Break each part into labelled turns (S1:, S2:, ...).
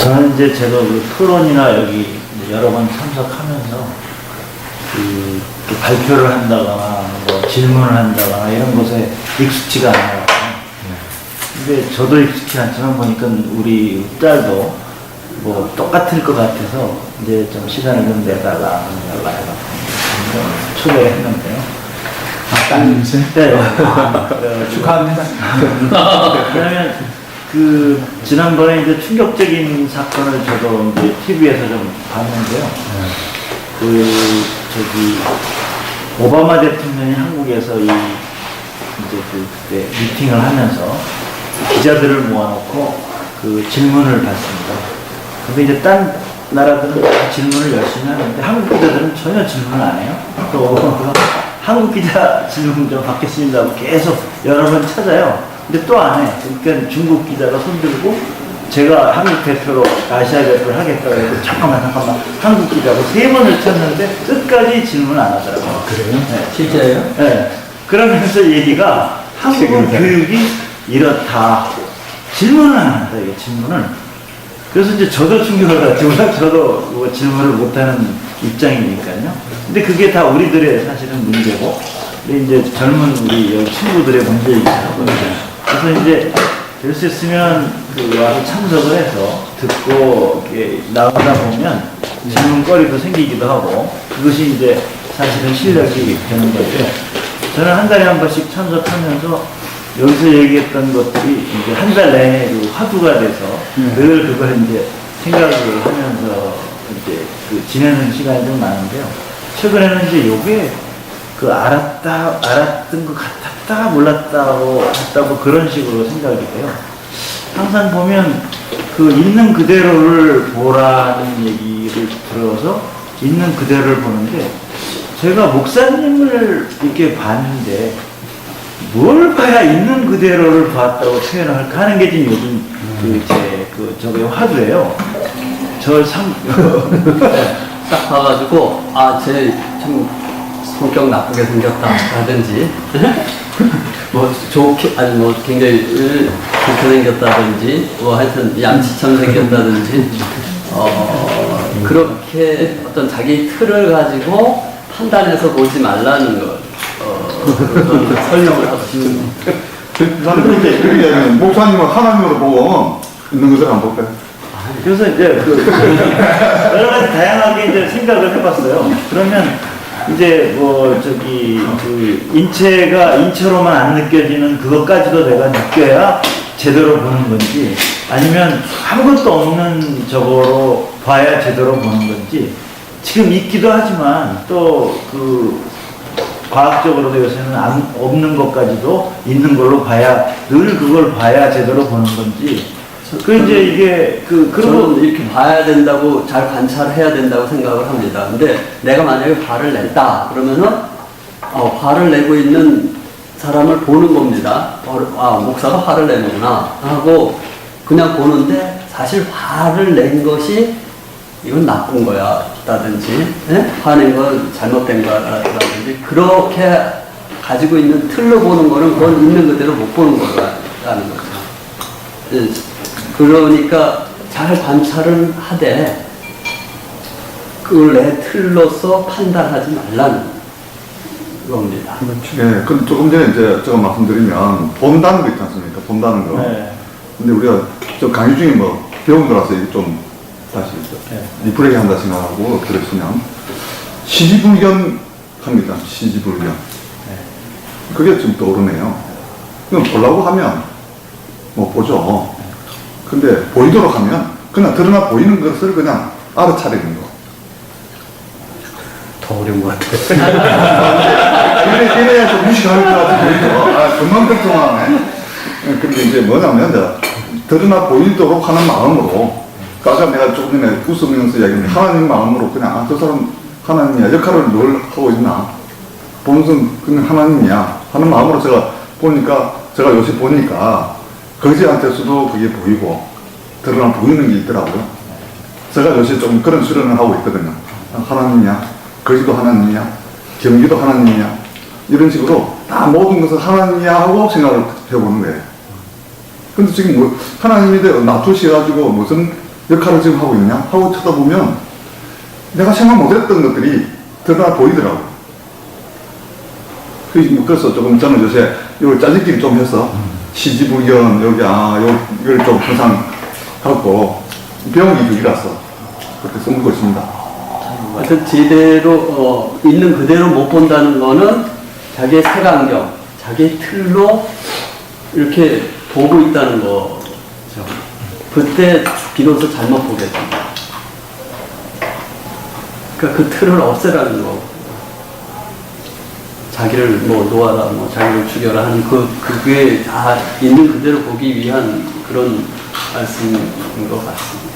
S1: 저는 이제 제가 그 토론이나 여기 여러 번 참석하면서 그 발표를 한다거나 뭐 질문을 한다거나 이런 것에 익숙치가 않아요. 근데 저도 익숙치 않지만 보니까 우리 딸도 뭐 똑같을 것 같아서 이제 좀 시간을 좀 내달라 연락해서 초대를 했는데요.
S2: 따님이세요?
S1: 네.
S2: 축하합니다.
S1: 왜냐면 그 지난번에 이제 충격적인 사건을 저도 이제 TV에서 좀 봤는데요. 그 저기 오바마 대통령이 한국에서 이제 그때 미팅을 하면서 기자들을 모아놓고 그 질문을 받습니다. 근데 이제 딴 나라들은 다 질문을 열심히 하는데 한국 기자들은 전혀 질문을 안 해요. 또 한국 기자 질문 좀 받겠습니다 하고 계속 여러 번 찾아요. 근데 또 안 해. 그러니까 중국 기자가 손들고 제가 한국 대표로 아시아 대표를 하겠다고 해서 잠깐만 한국 기자고 3번을 쳤는데 끝까지 질문을 안 하더라고요.
S2: 그래요?
S1: 네.
S3: 진짜예요?
S1: 네. 그러면서 얘기가 한국 교육이 이렇다. 질문을 안 한다, 이게 질문을. 그래서 이제 저도 충격을 받지만 저도 뭐 질문을 못하는 입장이니까요. 근데 그게 다 우리들의 사실은 문제고, 근데 이제 젊은 우리 여기 친구들의 문제이기도 그래서 이제 될 수 있으면 그 와서 참석을 해서 듣고 이렇게 나오다 보면 질문거리도 생기기도 하고, 그것이 이제 사실은 실력이 되는 거죠. 저는 한 달에 한 번씩 참석하면서 여기서 얘기했던 것들이 이제 한 달 내내 그 화두가 돼서 늘 그걸 이제 생각을 하면서 이제 그 지내는 시간이 좀 많은데요. 최근에는 이제 요게 그 알았던 것 같았다, 몰랐다고 했다고 그런 식으로 생각이 돼요. 항상 보면 그 있는 그대로를 보라는 얘기를 들어서 있는 그대로를 보는데 제가 목사님을 이렇게 봤는데 뭘 봐야 있는 그대로를 봤다고 표현을 할까 하는 게 지금 요즘 저게 화두예요.
S3: 딱 봐가지고, 쟤 참 성격 나쁘게 생겼다라든지, 뭐 좋게, 아니 뭐 굉장히 좋게 생겼다든지, 뭐 하여튼 얌치처럼 생겼다든지, 그렇게 어떤 자기 틀을 가지고 판단해서 보지 말라는 것. 설명을 하고 싶은
S2: 저는 그렇게 얘기하면 목사님은 하나님으로 보고 있는 것을 안 볼까요?
S1: 그래서 이제 여러 가지 다양하게 이제 생각을 해봤어요. 그러면 이제 뭐 그 인체로만 안 느껴지는 그것까지도 내가 느껴야 제대로 보는 건지, 아니면 아무것도 없는 저거로 봐야 제대로 보는 건지, 지금 있기도 하지만 또 과학적으로도 요새는 없는 것까지도 있는 걸로 봐야, 늘 그걸 봐야 제대로 보는 건지. 이제 이게
S3: 저는 이렇게 봐야 된다고, 잘 관찰해야 된다고 생각을 합니다. 근데 내가 만약에 화를 냈다 그러면은 화를 내고 있는 사람을 보는 겁니다. 목사가 화를 내는구나 하고 그냥 보는데, 사실 화를 낸 것이 이건 나쁜 거야 라든지, 화낸 건 잘못된 거라든지, 그렇게 가지고 있는 틀로 보는 거는 그건 있는 그대로 못 보는 거라는 거죠. 그러니까 잘 관찰은 하되 그걸 내 틀로서 판단하지 말라는 겁니다.
S2: 예, 그럼 조금 전에 이제 제가 말씀드리면 본다는 거 있지 않습니까? 본다는 거.
S1: 네.
S2: 근데 우리가 저 강의 중에 뭐 배운 거라서 이게 좀 다시 리플레이 한다 생각하고 들으시면 시지불견 합니다. 시지불견. 그게 좀 떠오르네요. 그럼 보려고 하면 뭐 보죠. 근데 보이도록 하면 그냥 드러나 보이는 것을 그냥 알아차리는 거.
S3: 더 어려운 것 같아요.
S2: 이래야 좀 무식할 것 같아 보이죠. 금방 걱정하네. 근데 이제 뭐냐면 드러나 보이도록 하는 마음으로, 아까 내가 조금 전에 웃으면서 이야기했는데 하나님 마음으로 그냥 저 사람 하나님이야, 역할을 뭘 하고 있나, 보는 것은 그냥 하나님이야 하는 마음으로 제가 요새 보니까 거지한테서도 그게 보이고 드러나 보이는 게 있더라고요. 제가 요새 좀 그런 수련을 하고 있거든요. 하나님이야, 거지도 하나님이야, 경기도 하나님이야, 이런 식으로 다 모든 것을 하나님이야 하고 생각을 해보는 거예요. 근데 지금 뭐 하나님이 놔두셔가지고 무슨 역할을 지금 하고 있느냐 하고 쳐다보면 내가 생각 못했던 것들이 드러나 보이더라고요. 그래서 조금 저는 요새 이걸 짜집기를 좀 해서 시지부연 여기 이걸 좀 항상 갖고 배우기 중이라서 그렇게 써먹고 있습니다.
S3: 하여튼 제대로 있는 그대로 못 본다는 거는 자기의 색안경, 자기의 틀로 이렇게 보고 있다는 거죠. 그때 비로소 잘못 보게 됩니다. 그러니까 그 틀을 없애라는 거. 자기를 뭐 놓아라, 뭐 자기를 죽여라 하는 그게 다 있는 그대로 보기 위한 그런 말씀인 것 같습니다.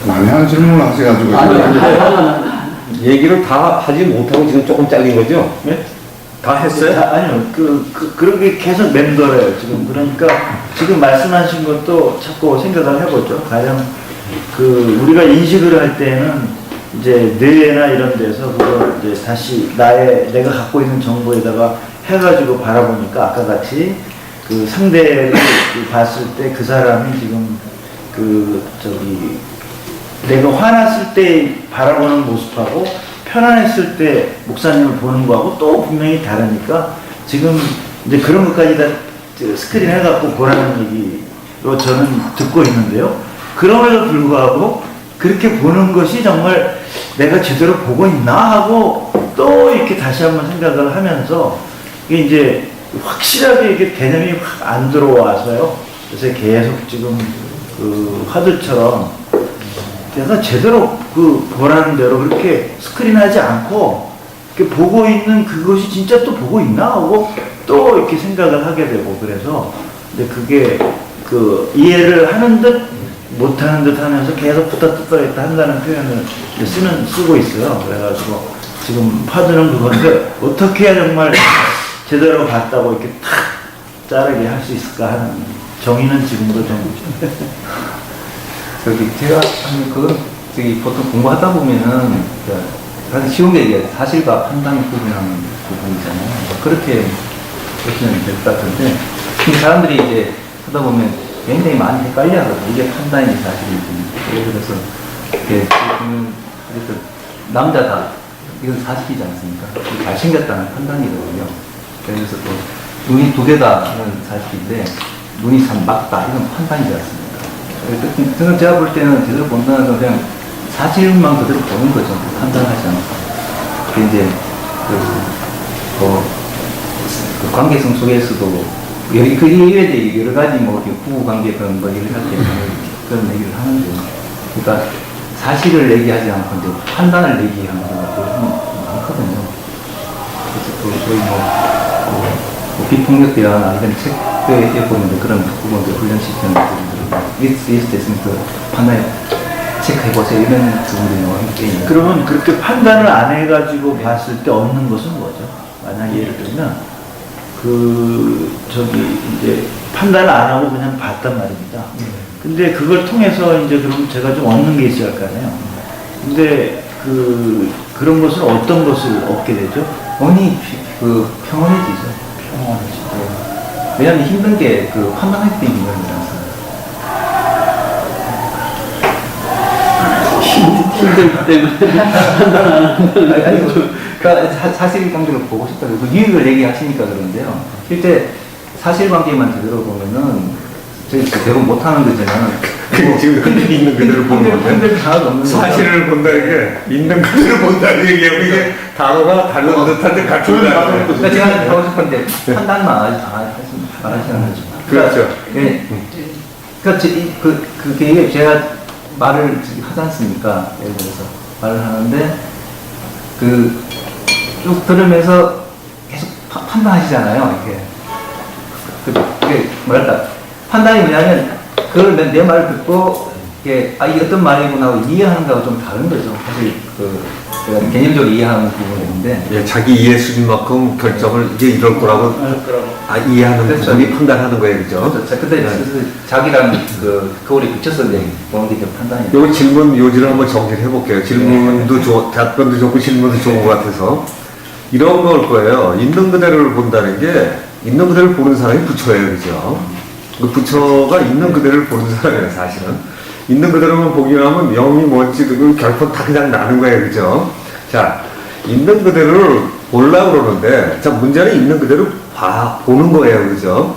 S2: 난해한 질문을 하셔가지고.
S3: 아니요.
S4: 얘기를 다 하지 못하고 지금 조금 잘린 거죠?
S1: 네?
S4: 다 했어요?
S1: 아니요. 그런 게 계속 맴돌아요, 지금. 그러니까, 지금 말씀하신 것도 자꾸 생각을 해보죠. 과연, 우리가 인식을 할 때는, 이제, 뇌나 이런 데서, 그걸 이제 다시 내가 갖고 있는 정보에다가 해가지고 바라보니까, 아까 같이, 상대를 봤을 때 그 사람이 지금, 내가 화났을 때 바라보는 모습하고, 편안했을 때 목사님을 보는 거하고 또 분명히 다르니까 지금 이제 그런 것까지 다 스크린 해갖고 보라는 얘기로 저는 듣고 있는데요. 그럼에도 불구하고 그렇게 보는 것이 정말 내가 제대로 보고 있나 하고 또 이렇게 다시 한번 생각을 하면서 이게 이제 확실하게 이게 개념이 확 안 들어와서요. 그래서 계속 지금 화두처럼 내가 제대로 보라는 대로 그렇게 스크린 하지 않고 이렇게 보고 있는 그것이 진짜 또 보고 있나 하고 또 이렇게 생각을 하게 되고 그래서 근데 그게 이해를 하는 듯 못하는 듯 하면서 계속 붙었다 했다 한다는 표현을 쓰고 있어요. 그래가지고 지금 화두는 그건데 어떻게 해야 정말 제대로 봤다고 이렇게 탁 자르게 할 수 있을까 하는 정의는 지금도 좀
S5: 제가 하는 보통 공부하다 보면은, 사실 쉬운 게 이제 사실과 판단을 구분하는 부분이잖아요. 그렇게 보시면 될 것 같은데, 이 사람들이 이제 하다 보면 굉장히 많이 헷갈려 하거든요. 이게 판단인지 사실인지. 그래서, 이렇게, 그래서 남자다. 이건 사실이지 않습니까? 잘생겼다는 판단이거든요. 그래서 또, 눈이 두 개다는 사실인데, 눈이 참 맞다. 이건 판단이지 않습니까? 저는 제가 볼 때는 제대로 본다는 건 그냥 사실만 그대로 보는 거죠. 판단하지 않고. 그 이제, 관계성 속에서도, 그 이외에 대해 여러 가지 부부 관계 그런 얘기를 할 때 그런 얘기를 하는데, 그러니까 사실을 얘기하지 않고 이제 판단을 얘기하는 경우가 많거든요. 그래서 거의 비폭력 대화나 이런 책에 보면 그런 부분들 훈련시키는 것들이 됐으면 판단에 체크해보세요. 이런 부분들이 너무 함께 있는.
S1: 그러면 그렇게 판단을 안 해가지고 봤을 때 얻는 것은 뭐죠? 만약 예를 들면 이제 판단을 안 하고 그냥 봤단 말입니다. 근데 그걸 통해서 이제 그럼 제가 좀 얻는 게 있어야 할 거 아니에요. 근데 그런 것은 어떤 것을 얻게 되죠?
S5: 원이 평온해지죠. 평온해지죠. 왜냐하면 힘든 게 판단할 때 힘든 거라서.
S3: 힘들기 때문에
S5: 그러니까 사실관계를 보고 싶다고 그 유익을 얘기하시니까 그런데요. 실제 사실관계만 제대로 보면은 저희 대부분 못하는 거지만
S4: 지금 있는 그대로 보는 건데
S5: 힘들 하나도 없는
S4: 사실을 본다는 게 있는 그대로 본다는 얘기예요. 이게 단어가 다른 듯한데 같은 단어.
S5: 그러니까 제가 하고 싶은데 판단만 안 하시는 거죠.
S4: 그렇죠.
S5: 예. 그러니까 그게 제가 말을 하지 않습니까? 예를 들어서 말을 하는데 쭉 들으면서 계속 판단하시잖아요. 그게 뭐랄까 판단이 뭐냐면 그걸 내 말을 듣고 이게 이게 어떤 말이구나 하고 이해하는 거하고 좀 다른 거죠. 사실 제가 개념적으로 이해하는 부분인데
S4: 예, 자기 이해 수준만큼 결정을 이게 이럴 거라고 이해하는
S5: 그렇죠.
S4: 부분이 판단하는 거예요, 그죠?
S5: 그렇죠. 근데 자기랑 거울에 비춰서 보는 게 좀 판단이.
S4: 요 질문 요지를 한번 정리를 해볼게요. 질문도 답변도 좋고 질문도 좋은 것 같아서 이런 걸 거예요. 있는 그대로를 본다는 게 있는 그대로 보는 사람이 부처예요, 그죠? 그 부처가 있는 그대로를 보는 사람이에요, 사실은. 있는 그대로만 보기만 하면 영이 뭔지 그 결코 다 그냥 나는 거예요, 그죠? 자, 있는 그대로를 보려고 그러는데, 자, 문제는 있는 그대로 보는 거예요, 그죠?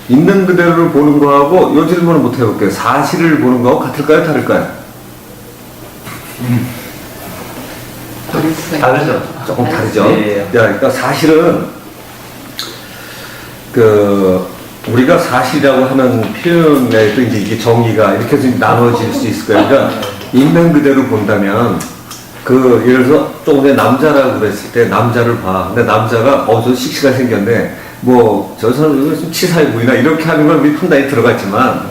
S4: 있는 그대로를 보는 거하고, 요 질문을 못 해볼게요. 사실을 보는 거하고 같을까요, 다를까요?
S5: 다르죠.
S4: 조금 다르죠.
S5: 네.
S4: 그러니까 사실은 우리가 사실이라고 하는 표현에도 이제 이게 정의가 이렇게 좀 나눠질 수 있을 거예요. 그러니까 있는 그대로 본다면 예를 들어서 조금 전에 남자라고 그랬을 때 남자를 봐. 근데 남자가 저 씩씩하게 생겼네. 뭐 저 사람 좀 치사해 보이나 이렇게 하는 건 우리 판단이 들어갔지만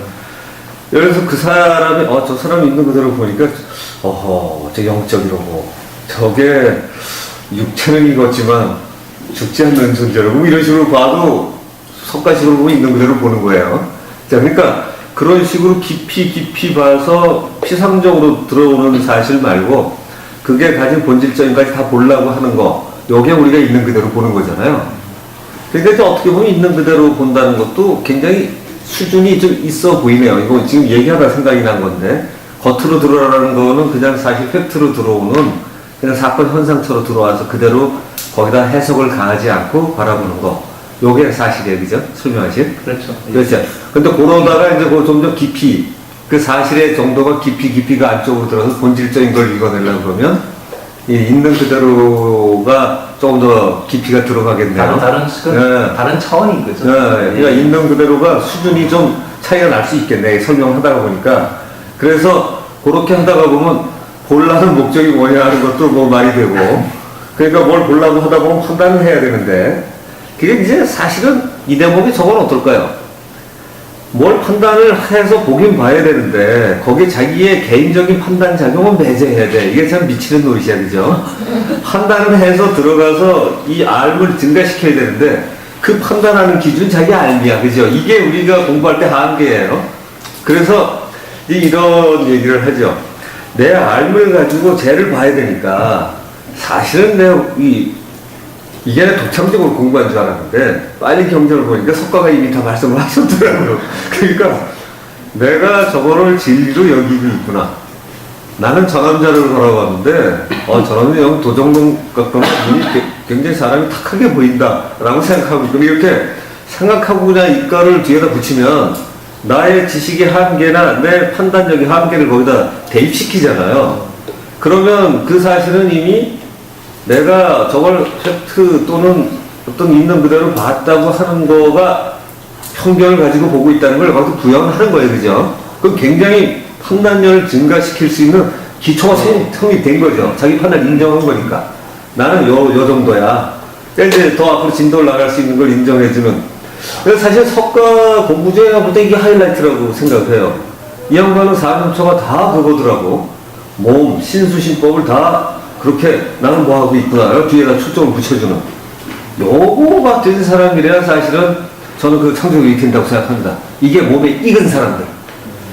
S4: 예를 들어서 그 사람이 저 사람이 있는 그대로 보니까 저 영적이라고 저게 육체는 익었지만 죽지 않는 존재라고 뭐 이런 식으로 봐도 성가식으로 보면 있는 그대로 보는 거예요. 자, 그러니까 그런 식으로 깊이 봐서 피상적으로 들어오는 사실 말고 그게 가진 본질적인 까지 다 보려고 하는 거, 요게 우리가 있는 그대로 보는 거잖아요. 그러니까 이제 어떻게 보면 있는 그대로 본다는 것도 굉장히 수준이 좀 있어 보이네요. 이거 지금 얘기하다 생각이 난 건데 겉으로 들어오라는 거는 그냥 사실 팩트로 들어오는 그냥 사건 현상처럼 들어와서 그대로 거기다 해석을 가하지 않고 바라보는 거. 요게 사실이에요, 그죠? 설명하신?
S5: 그렇죠.
S4: 그렇죠. 근데 그러다가 이제 좀 더 깊이, 그 사실의 정도가 깊이가 안쪽으로 들어서 본질적인 걸 읽어내려고 그러면, 이 있는 그대로가 조금 더 깊이가 들어가겠네요.
S5: 다른 차원인 거죠.
S4: 네. 그러니까 있는 그대로가 수준이 좀 차이가 날 수 있겠네. 설명하다가 보니까. 그래서 그렇게 하다가 보면, 보려는 목적이 뭐냐 하는 것도 뭐 말이 되고, 그러니까 뭘 보려고 하다 보면 판단을 해야 되는데, 그게 이제 사실은 이 대목이 저건 어떨까요? 뭘 판단을 해서 보긴 봐야 되는데 거기에 자기의 개인적인 판단 작용은 배제해야 돼. 이게 참 미치는 노릇이야, 그죠? 판단을 해서 들어가서 이 알을 증가시켜야 되는데 그 판단하는 기준 자기 알미야, 그죠? 이게 우리가 공부할 때 한계예요. 그래서 이런 얘기를 하죠. 내 알을 가지고 쟤를 봐야 되니까 사실은 이게 독창적으로 공부한 줄 알았는데 빨리 경전을 보니까 석가가 이미 다 말씀을 하셨더라고요. 그러니까 내가 저거를 진리로 여기고 있구나. 나는 저 남자를 걸어봤는데 저 남자 영 도정동 같거나 굉장히 사람이 탁하게 보인다라고 생각하고 있고 이렇게 생각하고 그냥 이과를 뒤에다 붙이면 나의 지식의 한계나 내 판단력의 한계를 거기다 대입시키잖아요. 그러면 그 사실은 이미 내가 저걸 팩트 또는 어떤 있는 그대로 봤다고 하는 거가 편견을 가지고 보고 있다는 걸 거기서 부양을 하는 거예요, 그죠? 그럼 굉장히 판단력을 증가시킬 수 있는 기초가 성립된 거죠. 자기 판단 인정한 거니까. 나는 요 정도야. 이제 더 앞으로 진도를 나갈 수 있는 걸 인정해주는. 그래서 사실 석가 공부 중에 볼 때 이게 하이라이트라고 생각해요. 이 양반은 4년초가 다 그거더라고. 몸, 신수신법을 다 그렇게 나는 뭐 하고 있구나. 뒤에다 초점을 붙여주는. 요거가 된 사람이래야 사실은 저는 그 창조력이 된다고 생각합니다. 이게 몸에 익은 사람들.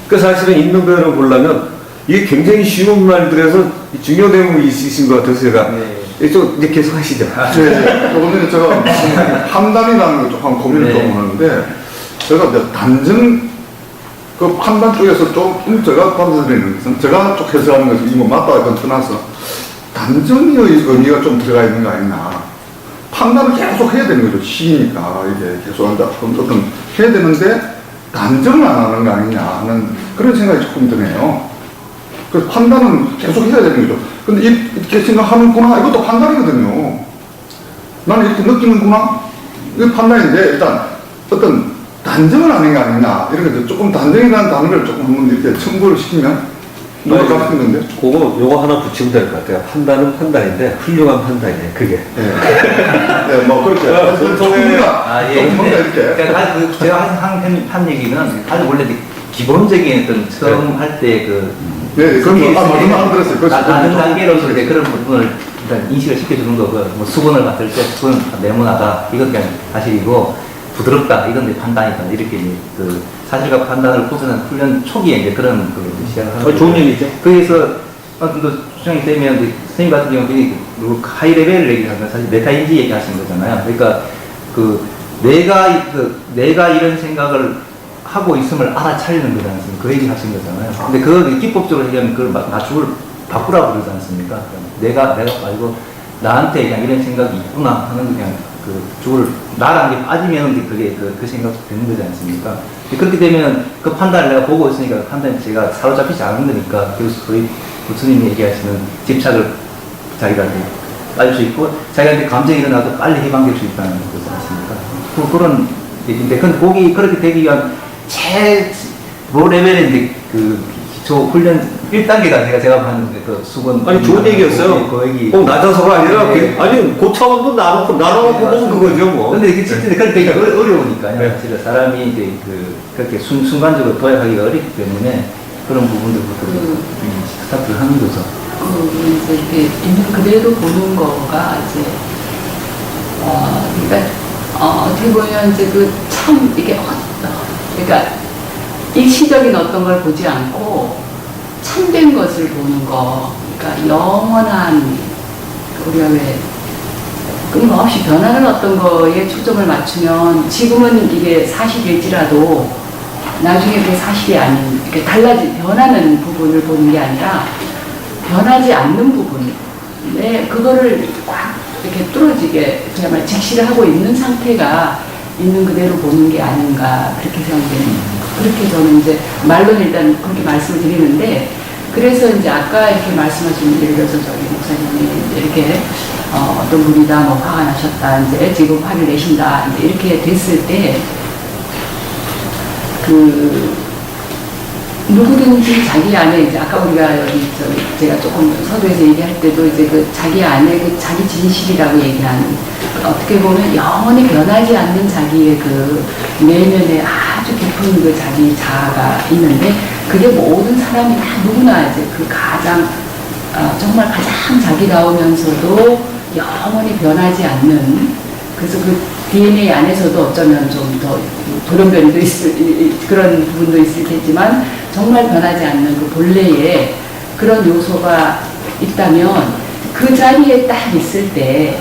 S4: 그 사실은 있는 그대로 보려면 이게 굉장히 쉬운 말들에서 중요 대목이 있으신 것 같아서 제가 이쪽 이제 계속 하시죠.
S2: 네, 조금 전에 제가 판단이라는 걸 조금 고민을 좀 하는데 제가 이제 단정 그 판단 쪽에서 좀 제가 받아들이는 것은 제가 쪽 해석하는 것은 이거 맞다 이건 떠나서 단정의 의미가 좀 들어가 있는 거 아니냐. 판단을 계속 해야 되는 거죠. 시니까 이게 계속 한다. 어떤 해야 되는데 단정을 안 하는 거 아니냐 하는 그런 생각이 조금 드네요. 그 판단은 계속 해야 되는 거죠. 근데 이렇게 생각하는구나 이것도 판단이거든요. 나는 이렇게 느끼는구나 이게 판단인데 일단 어떤 단정을 하는 거 아니냐 이런 거 조금 단정이라는 단어를 조금 한번 이렇게 첨부를 시키면 뭐가 같은데?
S4: 요거 하나 붙이면 될 것 같아요. 판단은 판단인데 훌륭한 판단이에요. 그게.
S2: 네, 뭐 그렇게.
S5: 뭔가 이렇게. 그러니까 제가 한 얘기는 아주 원래 기본적인 어떤 처음 할 때
S2: 네, 그런 거 안 들었어요.
S5: 낮은 단계로서 이제 그런 부분을 일단 인식을 시켜주는 거고, 뭐 수건을 봤을 때 수건 네모나다 이건 그냥 사실이고 부드럽다 이건 이제 판단이다 이렇게 이제 사실과 판단을 구분하는 훈련 초기에 이제 그런 시작을 하는 거죠.
S1: 좋은 얘기죠.
S5: 거기서 수정이 되면 선생님 같은 경우는 하이 레벨을 얘기하면 사실 메타인지 얘기하시는 거잖아요. 그러니까 내가 이런 생각을 하고 있음을 알아차리는 거지 않습니까? 그 얘기 하신 거잖아요. 근데 그걸 기법적으로 얘기하면 그걸 나중을 바꾸라고 그러지 않습니까? 내가 말고 나한테 그냥 이런 생각이 있구나 하는 그냥 그 죽을 나라는 게 빠지면 그게 그 생각이 되는 거지 않습니까? 그렇게 되면 그 판단을 내가 보고 있으니까 그 판단이 제가 사로잡히지 않은 거니까 그래서 거의 교수님이 얘기하시는 집착을 자기가 빠질 수 있고 자기한테 감정이 일어나도 빨리 해방될 수 있다는 거지 않습니까? 그런 얘기인데 근데 거기 그렇게 되기 위한 최로 레벨의 이제 그 기초 훈련 1단계가 제가 봤는데 그 수건
S4: 아니 좋은 얘기였어요.
S5: 그 얘기
S4: 꼭 낮아서가 아니라
S5: 네.
S4: 아니 고차원도 나눠놓고 보면 그거죠 뭐.
S5: 근데 이게 진짜 그렇게 되게 어려우니까요.
S4: 네.
S5: 사실 사람이 이제 그렇게 순간적으로 도약하기가 어렵기 때문에 그런 부분들부터 스타트를 하는 거죠.
S6: 이제 이렇게 있는 그대로 보는 거가 이제 그러니까 어떻게 보면 이제 그 참 이게 그러니까 일시적인 어떤 걸 보지 않고 참된 것을 보는 거, 그러니까 영원한 우리가 왜 끊임없이 변하는 어떤 거에 초점을 맞추면 지금은 이게 사실일지라도 나중에 그게 사실이 아닌 이렇게 변하는 부분을 보는 게 아니라 변하지 않는 부분에 그거를 꽉 이렇게 뚫어지게 그야말로 직시를 하고 있는 상태가 있는 그대로 보는 게 아닌가 그렇게 생각됩니다. 그렇게 저는 이제 말로는 일단 그렇게 말씀을 드리는데 그래서 이제 아까 이렇게 말씀하신 예를 들어서 저희 목사님이 이렇게 어떤 분이다 뭐 화가 나셨다 이제 지금 화를 내신다 이제 이렇게 됐을 때 누구든지 자기 안에 이제 아까 우리가 여기 제가 조금 서두에서 얘기할 때도 이제 그 자기 안에 그 자기 진실이라고 얘기하는 어떻게 보면 영원히 변하지 않는 자기의 그 내면에 아주 깊은 그 자기 자아가 있는데 그게 모든 사람이 다 누구나 이제 그 가장 정말 가장 자기다우면서도 영원히 변하지 않는 그래서 그 DNA 안에서도 어쩌면 좀 더 돌연변이도 그런 부분도 있을 테지만 정말 변하지 않는 그 본래의 그런 요소가 있다면 그 자리에 딱 있을 때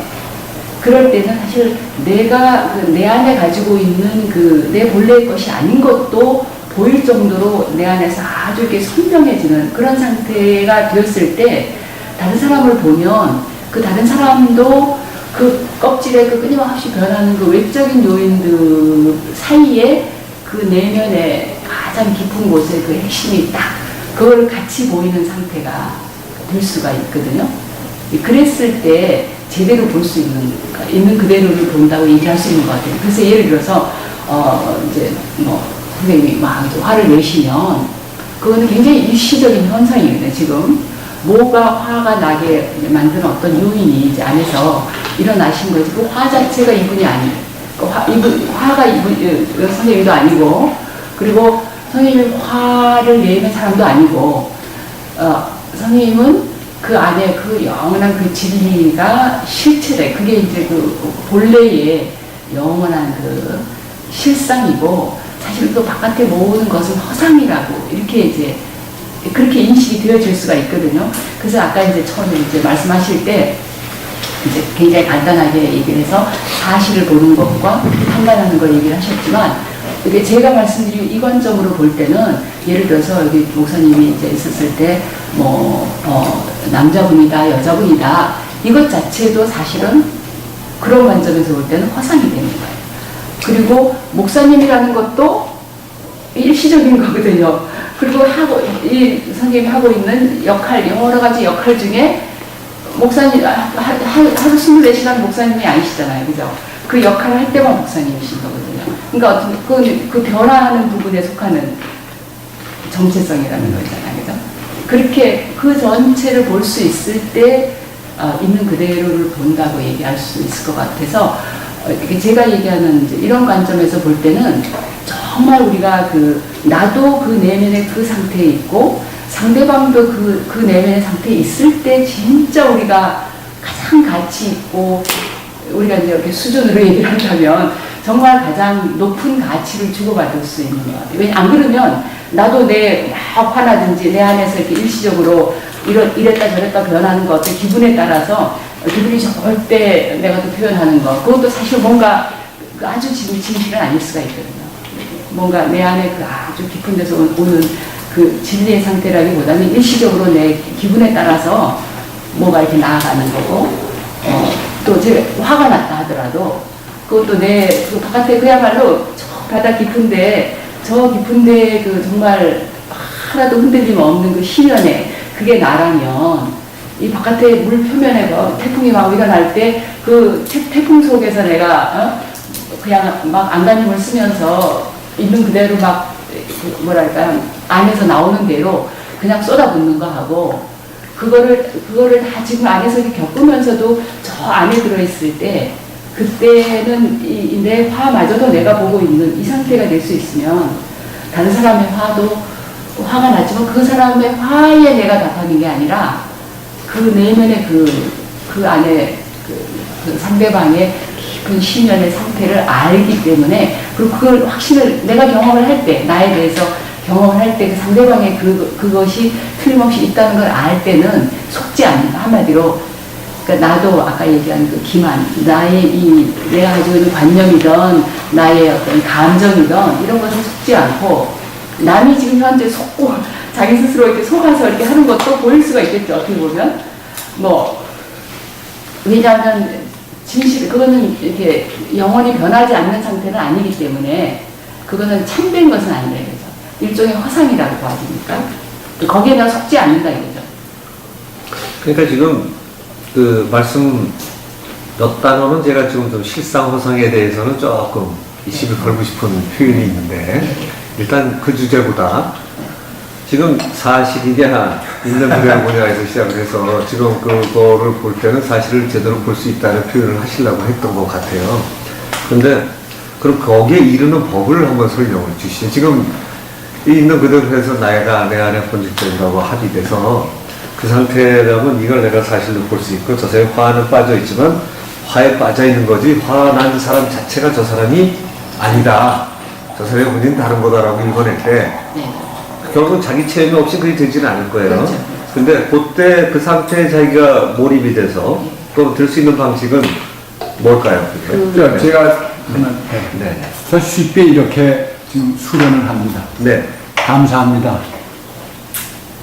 S6: 그럴 때는 사실 내가 내 안에 가지고 있는 그 내 본래의 것이 아닌 것도 보일 정도로 내 안에서 아주 이렇게 선명해지는 그런 상태가 되었을 때 다른 사람을 보면 그 다른 사람도 그 껍질에 그 끊임없이 변하는 그 외적인 요인들 사이에 그 내면의 가장 깊은 곳에 그 핵심이 딱 그걸 같이 보이는 상태가 될 수가 있거든요. 그랬을 때 제대로 볼 수 있는 그대로를 본다고 얘기할 수 있는 것 같아요. 그래서 예를 들어서 이제 뭐 선생님이 막 이제 화를 내시면 그거는 굉장히 일시적인 현상이거든요. 지금 뭐가 화가 나게 만드는 어떤 요인이 이제 안에서 일어나신 거지. 그 화 자체가 이분이 아니에요. 그 화가 선생님도 아니고, 그리고 선생님이 화를 내는 사람도 아니고, 선생님은 그 안에 그 영원한 그 진리가 실체다. 그게 이제 그 본래의 영원한 그 실상이고, 사실 또 바깥에 모으는 것은 허상이라고, 이렇게 이제 그렇게 인식이 되어질 수가 있거든요. 그래서 아까 이제 처음에 이제 말씀하실 때 이제 굉장히 간단하게 얘기를 해서 사실을 보는 것과 판단하는 걸 얘기를 하셨지만 이게 제가 말씀드린 이 관점으로 볼 때는 예를 들어서 여기 목사님이 이제 있었을 때 뭐 남자분이다 여자분이다 이것 자체도 사실은 그런 관점에서 볼 때는 허상이 되는 거예요. 그리고 목사님이라는 것도 일시적인 거거든요. 그리고 이 선생님이 하고 있는 역할, 여러 가지 역할 중에 목사님, 하루 24시간 목사님이 아니시잖아요. 그죠? 그 역할을 할 때만 목사님이신 거거든요. 그러니까 그 변화하는 부분에 속하는 정체성이라는 거잖아요. 그죠? 그렇게 그 전체를 볼 수 있을 때 있는 그대로를 본다고 얘기할 수 있을 것 같아서 제가 얘기하는 이제 이런 관점에서 볼 때는 정말 우리가 나도 그 내면의 그 상태에 있고 상대방도 그 내면의 상태에 있을 때 진짜 우리가 가장 가치 있고 우리가 이제 이렇게 수준으로 얘기를 한다면 정말 가장 높은 가치를 주고받을 수 있는 것 같아요. 왜냐면 안 그러면 나도 막 화나든지 내 안에서 이렇게 일시적으로 이랬다 저랬다 변하는 것 어떤 기분에 따라서 기분이 좋을 때 내가 또 표현하는 거 그것도 사실 뭔가 아주 진실은 아닐 수가 있거든요. 뭔가 내 안에 그 아주 깊은 데서 오는 그 진리의 상태라기보다는 일시적으로 내 기분에 따라서 뭐가 이렇게 나아가는 거고, 또 제가 화가 났다 하더라도 그것도 그 바깥에 그야말로 저 바다 깊은데 저 깊은데 그 정말 하나도 흔들림 없는 그 심연에 그게 나라면 이 바깥에 물 표면에 태풍이 막 일어날 때 그 태풍 속에서 내가 그냥 막 안간힘을 쓰면서 있는 그대로 막 뭐랄까 안에서 나오는 대로 그냥 쏟아붓는 거 하고 그거를 다 지금 안에서 이렇게 겪으면서도 저 안에 들어있을 때 그때는 내 화마저도 내가 보고 있는 이 상태가 될 수 있으면 다른 사람의 화도 화가 나지만 그 사람의 화에 내가 답하는 게 아니라 그 내면의 그 안에 그 상대방의 깊은 심연의 상태를 알기 때문에 그리고 그걸 확신을 내가 경험을 할 때 나에 대해서 경험을 할 때 그 상대방의 그것이 틀림없이 있다는 걸 알 때는 속지 않는다. 한마디로 그러니까 나도 아까 얘기한 그 기만 나의 내가 가지고 있는 관념이든 나의 어떤 감정이든 이런 것은 속지 않고 남이 지금 현재 속고 자기 스스로 이렇게 속아서 이렇게 하는 것도 보일 수가 있겠죠. 어떻게 보면 왜냐하면 진실 그거는 이렇게 영원히 변하지 않는 상태는 아니기 때문에 그거는 참된 것은 아니다 이거죠. 일종의 허상이라고 봐집니까? 거기에는 속지 않는다 이거죠.
S4: 그러니까 지금 그 말씀 몇 단어는 제가 지금 좀 실상 허상에 대해서는 조금 시비 걸고 싶은 표현이 있는데 일단 그 주제보다 지금 사실이냐 있는 그대로 보냐에서 시작을 해서 지금 그거를 볼 때는 사실을 제대로 볼 수 있다는 표현을 하시려고 했던 것 같아요. 그런데 그럼 거기에 이르는 법을 한번 설명을 주시죠. 지금 이 있는 그대로 해서 내가 내 안에 본질적이라고 합의돼서 그 상태라면 이걸 내가 사실로 볼 수 있고 저 사람이 화는 빠져 있지만 화에 빠져 있는 거지 화난 사람 자체가 저 사람이 아니다. 저 사람의 본질은 다른 거다라고 읽어낼 때
S6: 네.
S4: 결국 자기 체험이 없이 그게 되지는 않을 거예요.
S6: 그렇죠.
S4: 근데 그때 그 상태에 자기가 몰입이 돼서 또 들 수 있는 방식은 뭘까요? 그게?
S7: 제가
S4: 네.
S7: 저 쉽게 이렇게 지금 수련을 합니다.
S4: 네.
S7: 감사합니다.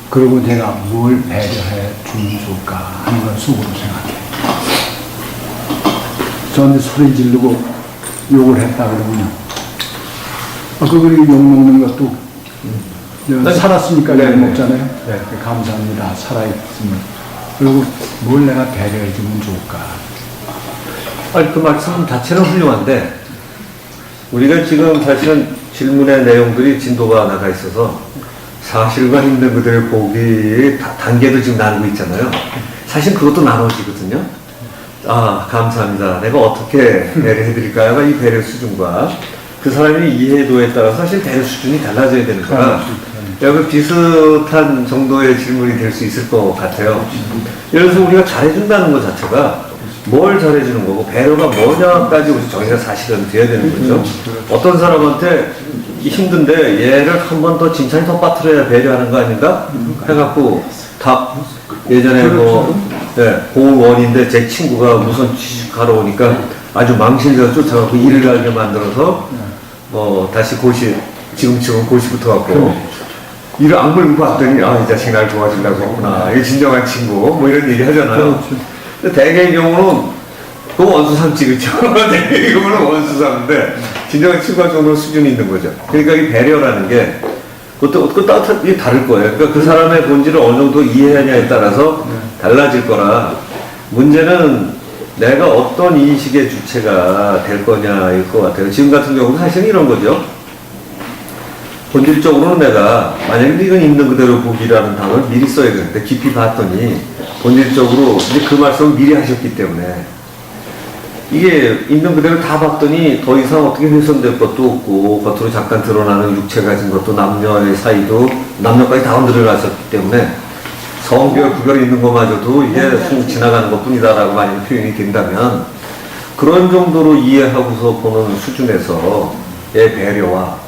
S7: 그리고 내가 뭘 배려해 주면 좋을까 하는 걸 속으로 생각해. 저한테 소리 지르고 욕을 했다 그러면요. 그걸 욕 먹는 것도 내가 살았으니까 욕 먹잖아요.
S4: 네.
S7: 감사합니다. 살아있으면. 그리고 뭘 내가 배려해 주면 좋을까.
S4: 아니, 그 말씀 자체는 훌륭한데 우리가 지금 사실은 질문의 내용들이 진도가 나가 있어서 사실과 있는 그대로 보기의 단계도 지금 나누고 있잖아요. 사실 그것도 나눠지거든요. 아, 감사합니다. 내가 어떻게 배려해드릴까요가 이 배려 수준과 그 사람이 이해도에 따라서 사실 배려 수준이 달라져야 되는 거라 여기 비슷한 정도의 질문이 될 수 있을 것 같아요. 예를 들어서 우리가 잘해준다는 것 자체가 뭘 잘해주는 거고 배려가 뭐냐까지 우리 정의가 사실은 돼야 되는 거죠. 어떤 사람한테 힘든데 얘를 한 번 더 칭찬이 더 빠뜨려야 배려하는 거 아닌가? 해갖고 다 예전에 고원인데 제 친구가 무슨 취직하러 오니까 아주 망신져서 쫓아가고 일을 가게 만들어서 다시 지금 고시부터 갖고 일을 안 걸고 봤더니 이 자식이 날 도와주려고 했구나. 이게 진정한 친구 뭐 이런 얘기 하잖아요. 근데 대개의 경우는 그 원수 삼지 그죠? 대개의 경우는 원수 삼인데 진정한 친구가 정도 수준이 있는 거죠. 그러니까 이 배려라는 게 그것도 따뜻하게 다를 거예요. 그러니까 그 사람의 본질을 어느 정도 이해하냐에 따라서 달라질 거라 문제는 내가 어떤 인식의 주체가 될 거냐일 것 같아요. 지금 같은 경우는 사실은 이런 거죠. 본질적으로는 내가 만약에 이건 있는 그대로 보기라는 단어를 미리 써야 되는데 깊이 봤더니 본질적으로 이제 그 말씀을 미리 하셨기 때문에 이게 있는 그대로 다 봤더니 더 이상 어떻게 훼손될 것도 없고 겉으로 잠깐 드러나는 육체 가진 것도 남녀의 사이도 남녀까지 다 흔들어놨었기 때문에 성별 구별이 있는 것마저도 이게 쑥 지나가는 것 뿐이다라고 만약 표현이 된다면 그런 정도로 이해하고서 보는 수준에서의 배려와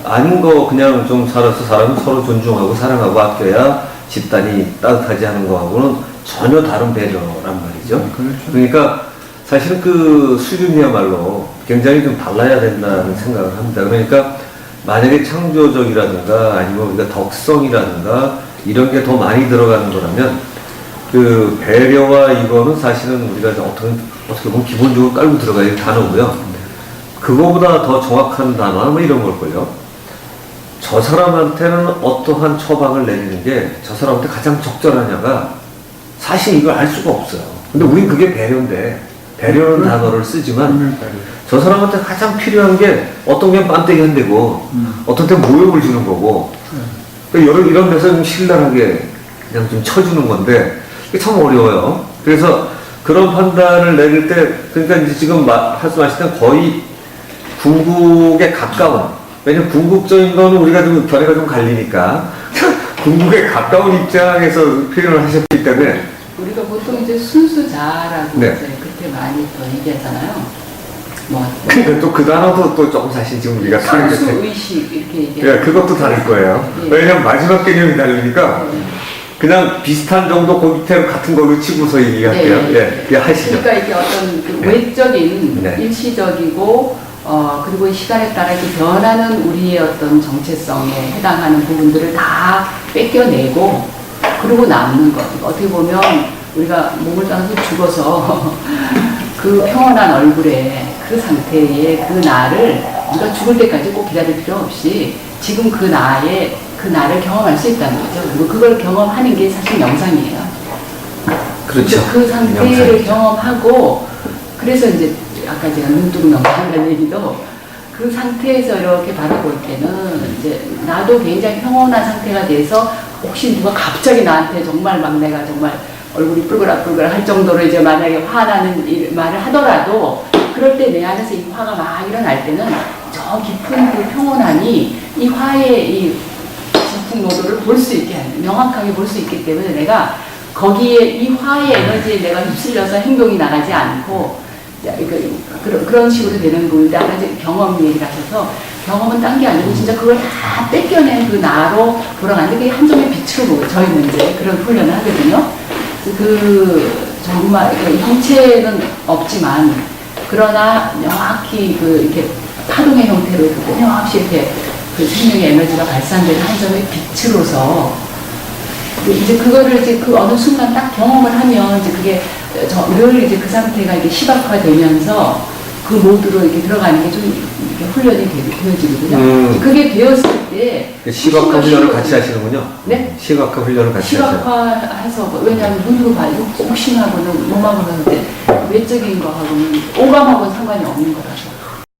S4: 아닌 거 그냥 좀 살아서 사람을 서로 존중하고 사랑하고 아껴야 집단이 따뜻하지 않은 거하고는 전혀 다른 배려란 말이죠. 그러니까 사실은 그 수준이야말로 굉장히 좀 달라야 된다는 생각을 합니다. 그러니까 만약에 창조적이라든가 아니면 우리가 덕성이라든가 이런 게 더 많이 들어가는 거라면 그 배려와 이거는 사실은 우리가 어떻게 보면 기본적으로 깔고 들어가야 될 단어고요. 그거보다 더 정확한 단어는 뭐 이런 걸걸요. 저 사람한테는 어떠한 처방을 내리는 게 저 사람한테 가장 적절하냐가 사실 이걸 알 수가 없어요. 근데 우린 그게 배려인데, 배려는 단어를 쓰지만 저 사람한테 가장 필요한 게 어떤 게 빤데기 한 대고 어떤 때 모욕을 주는 거고 그러니까 이런 데서 좀 신랄하게 그냥 좀 쳐주는 건데 이게 참 어려워요. 그래서 그런 판단을 내릴 때 그러니까 이제 지금 말씀하신 때 거의 궁극에 가까운, 왜냐면 궁극적인 거는 우리가 좀 견해가 좀 갈리니까 궁극에 가까운 입장에서 표현을 하셨기 때문에
S6: 우리가 보통 이제 순수자라고
S4: 네.
S6: 이제 그렇게 많이 또 얘기하잖아요. 뭐
S4: 근데 또 그 단어도 또 조금 사실 지금 우리가
S6: 순수 의식 이렇게 얘기해요.
S4: 예, 그것도 다를 거예요.
S6: 예.
S4: 왜냐면 마지막 개념이 다르니까 그냥 비슷한 정도 그 밑에 같은 걸로 치고서 얘기할게요.
S6: 네.
S4: 예, 하시죠.
S6: 그러니까 이게 어떤 그
S4: 네.
S6: 외적인
S4: 네.
S6: 일시적이고 그리고 시간에 따라 이렇게 변하는 우리의 어떤 정체성에 해당하는 부분들을 다 뺏겨내고 그러고 남는 것. 어떻게 보면 우리가 몸을 떠나서 죽어서 그 평온한 얼굴에 그 상태의 그 나를 우리가 죽을 때까지 꼭 기다릴 필요 없이 지금 그 나를 경험할 수 있다는 거죠. 그리고 그걸 경험하는 게 사실 명상이에요.
S4: 그렇죠.
S6: 그 상태를
S4: 명상이죠.
S6: 경험하고 그래서 이제 아까 제가 눈뜨고 명상이라는 얘기도 그 상태에서 이렇게 바라볼 때는 이제 나도 굉장히 평온한 상태가 돼서 혹시 누가 갑자기 나한테 정말 막 내가 정말 얼굴이 뿔그락뿔그락 할 정도로 이제 만약에 화나는 말을 하더라도 그럴 때 내 안에서 이 화가 막 일어날 때는 저 깊은 그 평온함이 이 화의 이 진풍노도를 볼 수 있게 하는, 명확하게 볼 수 있기 때문에 내가 거기에 이 화의 에너지에 내가 휩쓸려서 행동이 나가지 않고 그런 식으로 되는 부분인데 아까 이제 경험 얘기를 하셔서 경험은 딴 게 아니고 진짜 그걸 다 뺏겨낸 그 나로 돌아가는데 그게 한 점의 빛으로 저희는 이제 그런 훈련을 하거든요. 정말 형체는 없지만 그러나 명확히 이렇게 파동의 형태로 명확히 이렇게 그 생명의 에너지가 발산되는 한 점의 빛으로서 이제 그거를 이제 그 어느 순간 딱 경험을 하면 이제 그게 늘 이제 그 상태가 이렇게 시각화되면서 그 모드로 이렇게 들어가는 게 좀 훈련이 되어지거든요. 그게 되었을 때
S4: 시각화 훈련을 같이 하시는군요.
S6: 네?
S4: 시각화 훈련을 같이 하시죠.
S6: 시각화해서 왜냐하면 눈으로 봐요. 혹시하고는 몸하고는 외적인 거하고는 오감하고는 상관이 없는 거라서.